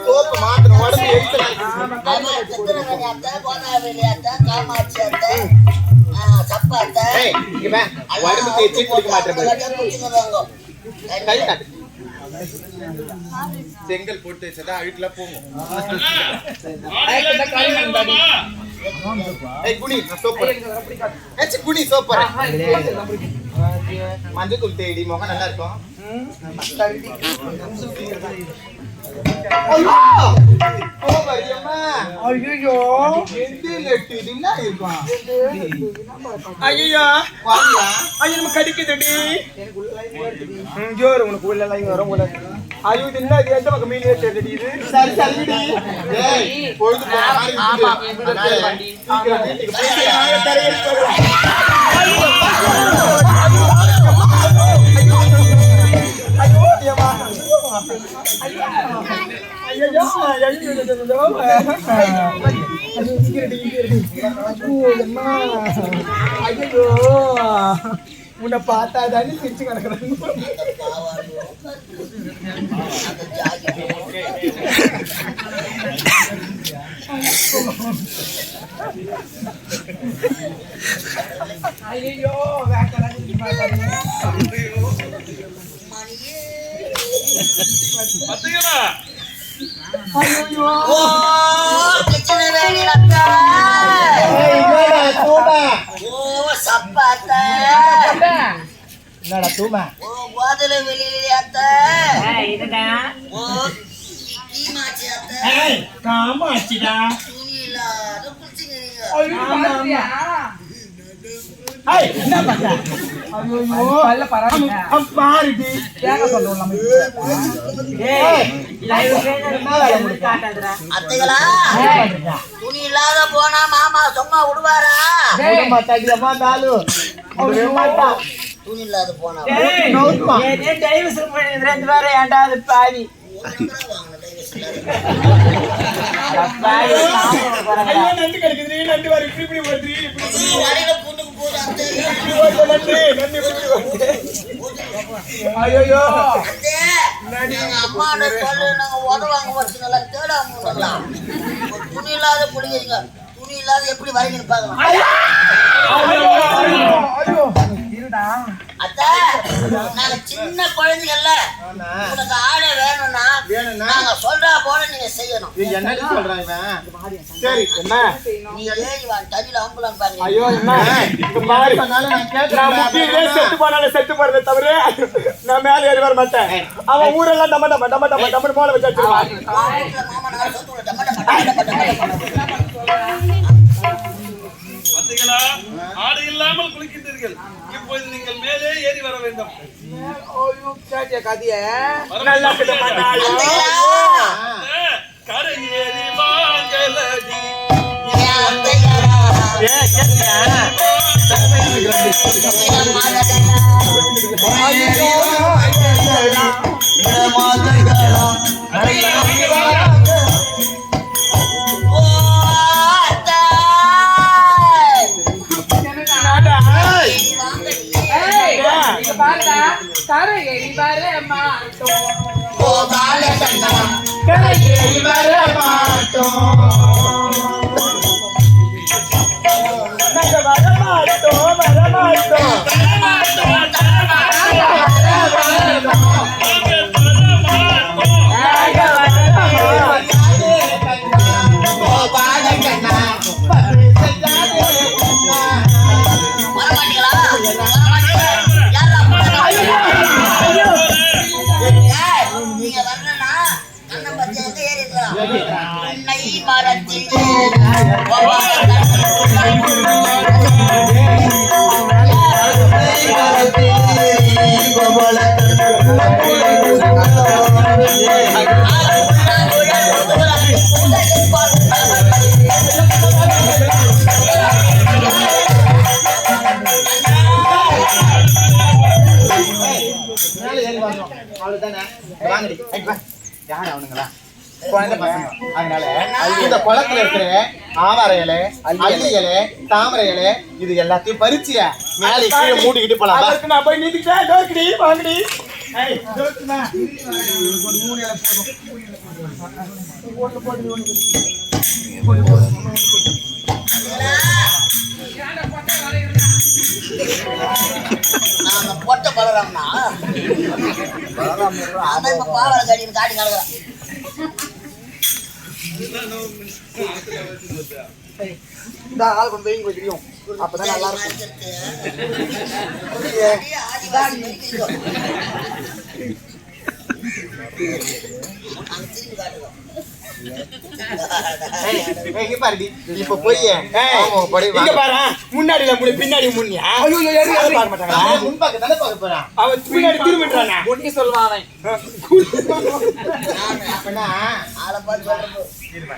Soap மாத்திரம் உடம்பு செங்கல் போட்டு வச்சதா அழுக்குல போகும். குடி சோப்பர் மஞ்சள் தேடி முகம் நல்லா இருக்கும். கடிக்குதுடி ஜோர் உனக்கு உள்ள வரும். ஐயோ இது என்ன எந்த பக்கம் மீன் தெரியுது. சரி சரிடி பொழுது உன்னை பார்த்தாதானே சிரிச்சு கிடக்குறாங்க. ஐயோ என்னடா தூமா வாதல வெளியில காமாச்சிடா என்ன பண்ற? துணி இல்லாத போனா மாமா சும்மா விடுவாரா? துணி இல்லாத போனா ஏண்டாவது பாவி அம்மாட சொல்லு நாங்க உதவாங்க வச்சுங்களா தேடாம துணி இல்லாத பிடிக்கிறீங்க. துணி இல்லாத எப்படி வரைக்கணும் பாக்கலாம். நாங்க சின்ன குழந்தைகள்ல உனக்கு ஆடை வேணும்னா நாங்க சொல்றா போல நீங்க செய்யணும். தண்ணியில அம்புலாம் செத்து போறதை தவிர நான் மேல ஏறி வர மாட்டேன். அவன் ஊரெல்லாம் டம டம டம டம டம போல வச்சு ஆடை இல்லாமல் குளிக்கின்றீர்கள். இப்போது நீங்கள் மேலே ஏறி வர வேண்டும். கரையேறி வாங்கலடி கரையேறி வர மாட்டோம். கரையேறி வர மாட்டோம். நாங்க வர மாட்டோம் வர மாட்டோம். அவ்வளவுதானே வாங்கடி யாரு அவனுங்களா குழந்தை பசங்க அதனால இந்த குளத்துல இருக்கிற ஆவார இலை அல்லி இலை தாமரை இலை இது எல்லாத்தையும் பறிச்சிய மேலே கீழே மூடிக்கிட்டு போலாம் நான் போய் நீதிக்கிட்டேன் டோக்கடி வாங்கடி ஒரு 3 இலை போதும் நாங்க பொட்டை பலராம்னா அதான் இப்ப பாவலை கடின்னு காட்டி கலக்குறான். இந்த ஆள் கொண்டு போய் தெரியும் அப்பதான் நல்லா இருக்கும். ஆதிவாசி மெரிக்கிறோம். நாங்க திரும்பி காட்டுறோம். இங்க பாருடி இப்ப போய் இங்க பாரு முன்னாடில முடி பின்னாடி முன்னியா ஐயோ யாரும் பார்க்க மாட்டாங்க முன் பக்கம் தான பார்க்க போறான் அவன் பின்னாடி திரும்பிட்டானே ஒண்ணி சொல்வான் அவன் அப்பனா ஆள பார்த்து சொல்றப்போ இருமா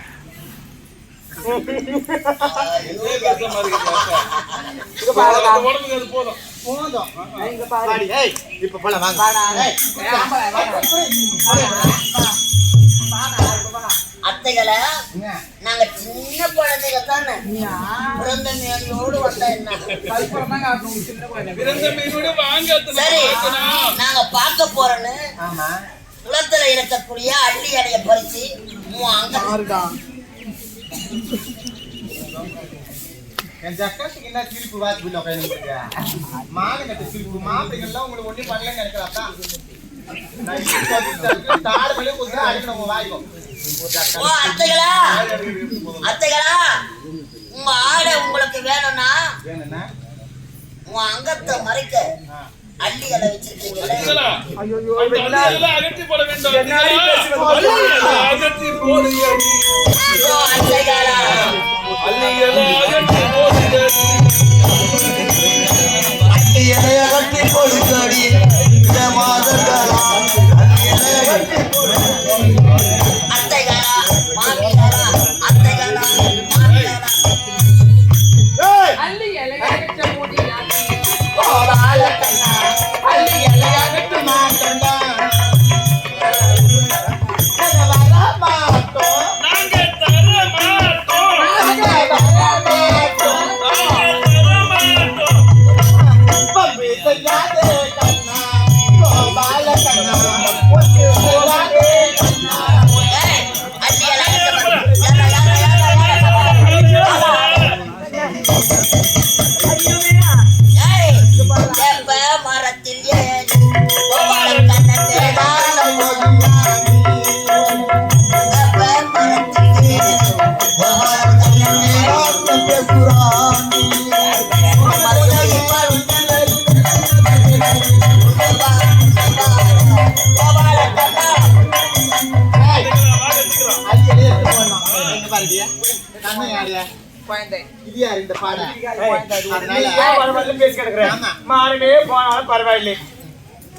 இங்க பாருங்க உடம்புக்கு அது போதும் இங்க பாருடி ஏய் இப்ப போலாம் வாங்க ஏய் அத்தைகளை நாங்க சின்ன குழந்தைங்க தானே பிறந்த மேலையோடு வந்தா என்ன சரி நாங்க பார்க்க போறோன்னு குளத்துல இருக்கக்கூடிய அள்ளி அடைய பறிச்சு என் ஜக்கத்துக்கு என்ன திருப்பு வாசி பிள்ளை உட்காந்து மானங்கட்ட திருப்பு மாப்பிள்ளைகள்லாம் உங்களுக்கு ஒன்றும் பண்ணலன்னு நினைக்கிறாப்பா அத்தைகளா உங்க ஆடை உங்களுக்கு வேணும்னா உங்க அங்கத்தை மறைக்க அள்ளி இலை வச்சிருக்கீங்களா அகற்றி போட வேண்டும்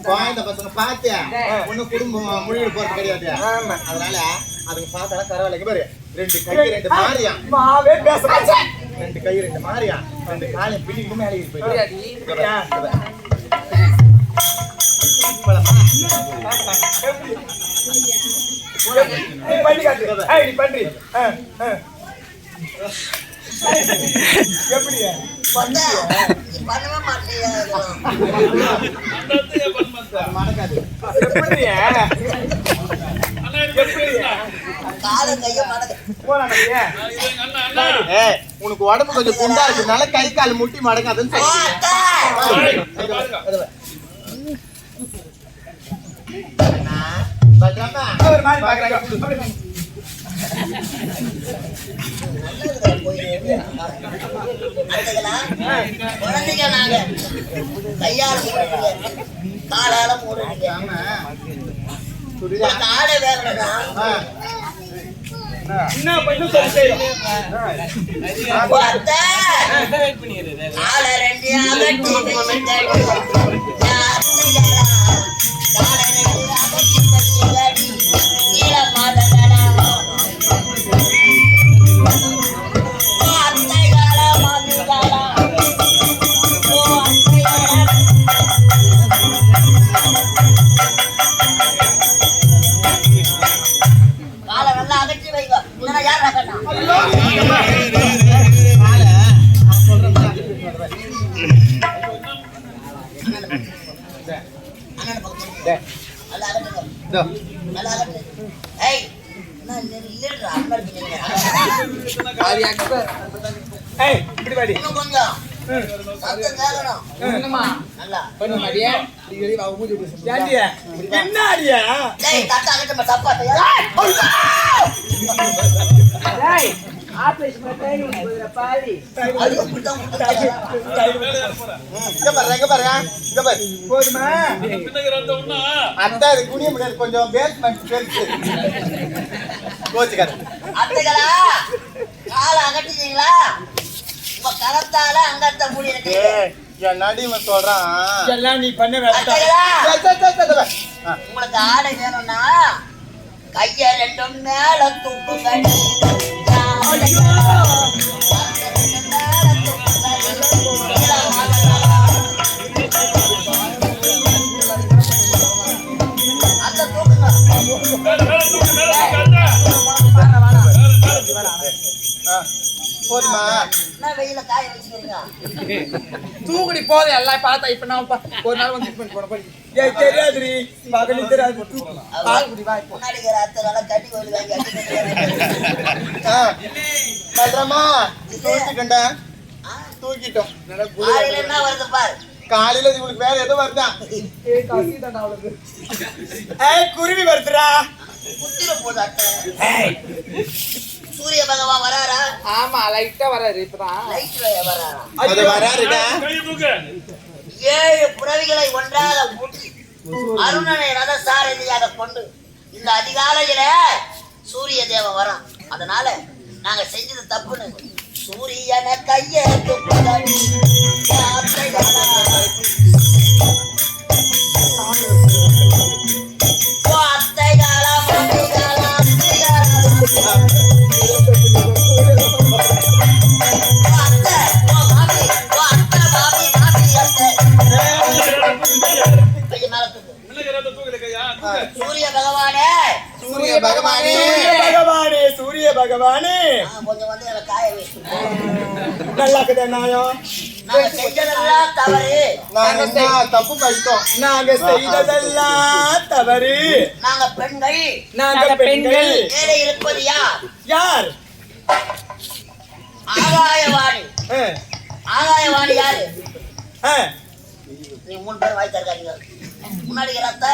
குழந்தை பசங்க பார்த்து ஒன்னும் குடும்பம் மொழியில் போறது கிடையாது அதனால அதுக்கு பார்த்தாலும் பரவாயில்ல பாரு 2 கை 2 மாறியா மாவே பேச 2 கை 2 மாறியா 2 காலையும் பிடிக்கிட்டு மேலே எப்படியா பண்ணவே மாட்டேன் கால கைய உனக்கு உடம்பு கொஞ்சம் குண்டா இருக்கிறதுனால கை கால் முட்டி மடங்காதுன்னு குழந்தைங்க நாங்க கையால மூடுறீங்க காலால மூடுறீங்க காலை வேகணும்னா காலை 2 அகட்டி அண்ணன் பக்கம் டேய், நல்லா அகட்டுங்க இதோ. நல்லா அகட்டு ஏய் நான் இல்லைடா அண்ணன் இருக்கீங்க ஏய், இப்படி வாடி. இன்னும் கொஞ்சம் சத்தம் கேட்கணும் என்னம்மா நல்லா பண்ணுமாடியா ஏண்டியா? என்ன அடியா? டேய் தட்டா அகட்டு தப்பாத்தையா டேய் ஆபரேஷன் பண்ணி உனக்கு பாதி அது இப்படிதான் இங்க பாரு, இங்க பாரு. இங்க பாரு. போதுமா? பின்னகர் வந்தோம்னா அத்தை அது குனிய முடியாது, கொஞ்சம் பேஸ்மெண்ட் பெருசு. கோச்சுக்காரு. அத்தைகளா காலை அகட்டிட்டீங்களா உங்க கரத்தால அங்கத்த மூடி இருக்கீங்க ஏய், என் நடிமை சொல்றான். எல்லாம் நீ பண்ண வேலை அத்தைகளா சரி, சரி, சரி, சரி, சரி. ஆ. உங்களுக்கு ஆடை வேணும்னா கைய ரெண்டும் மேல தூக்குங்க அந்த தூக்குங்க மேல தூக்கு அண்ணா. ஆ. போதுமா? என்ன வெயில காய வச்சுக்கிறீங்க தூக்குடி போதும் எல்லாம் பார்த்தா இப்ப நான் ஒரு நாள் வந்து ட்ரீட்மெண்ட் போட போறேன் ஏய் தெரியாதுரி மகனே தெரியாது முன்னாடி இருக்கிற அத்தை நல்லா கட்டி கோயில் வாங்கி ஆ. சொல்றேம்மா, தூக்கிட்டேன்டா. தூக்கிட்டோம். ஆறில என்ன வருது பாரு காலையில இவங்களுக்கு வேற ஏதோ வருதான். ஏய் காசி தான் அவளுக்கு ஏய் குருவி வருதுடா குத்திர போது அத்தை சூரிய பகவான் வராரா ஆமா லைட்டா வராரு இப்பதான் லைட்ல வராரா அது வராருடா. கையை தூக்கு 7 புறவிகளை ஒன்றாக கூட்டி அருணனை ரதசாரதியாக கொண்டு இந்த அதிகாலையில சூரிய தேவன் வரான். அதனால நாங்க செஞ்சது தப்புன்னு சூரியனை கைய பின்னகர் தூக்கல கையா தூக்கு. சூரிய பகவானே சூரிய பகவானே. பகவானே சூரிய பகவானே கொஞ்சம் வந்து எனக்கு காய வைக்கும் நல்லா இருக்குதா நாயம் நாங்க செஞ்சதெல்லாம் தவறு நாங்க என்ன தப்பு பண்ணிட்டோம்? நாங்க செய்ததெல்லாம் தவறு நாங்க பெண்கள் நாங்க பெண்கள் மேலே இருப்பது யார் யார் ஆகாயவாணி ஆ, ஆகாயவாணி யாரு ஆ. நீ 3 பேர் வாய் தருக்காங்க முன்னாடி ரத்த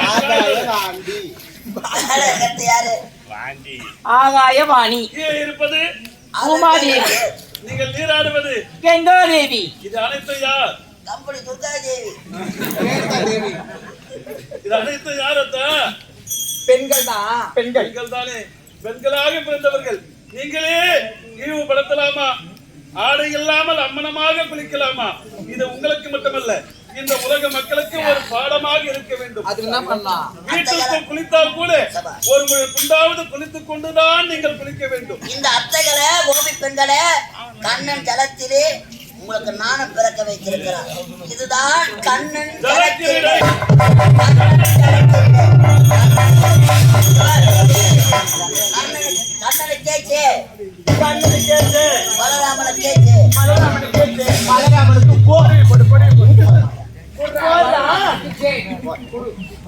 ஆகாயவாண்டி. கத்து யாரு ஆகாயவாணி இங்கே இருப்பது உமாதேவி நீங்கள் நீராடுவது கங்காதேவி இது அனைத்து யார்? கம்பெனி துர்கா தேவி ரேணுகா தேவி. இது அனைத்து யார் அத்தா? பெண்கள் தான் பெண்கள் பெண்கள் தானே. பெண்களாக பிறந்தவர்கள் நீங்களே இழிவுபடுத்தலாமா? ஆடை இல்லாமல் அம்மனமாக குளிக்கலாமா? இது உங்களுக்கு மட்டுமல்ல, இந்த உலக மக்களுக்கு ஒரு பாடமாக இருக்க வேண்டும். அதுக்கு என்ன பண்ணலாம் வீட்டுக்குள் குளித்தால் கூட ஒரு முறை குண்டாவது குளித்துக் கொண்டுதான் நீங்கள் குளிக்க வேண்டும். இந்த அத்தைகளை கோபி பெண்களே கண்ணன் ஜலத்திலே உங்களுக்கு நானும் பிறக்க வைத்திருக்கிறார். இதுதான் கண்ணன் ஜலத்திலே கண்ணனை கேச்சு கண்ணு கேட்டு பலராமனை கேச்சு மலராமனை கேட்டு மலராமனுக்கு போடு போடு போடு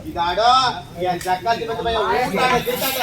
இதாடோ என் சக்காத்தி பத்து பையன் ஊட்டாங்க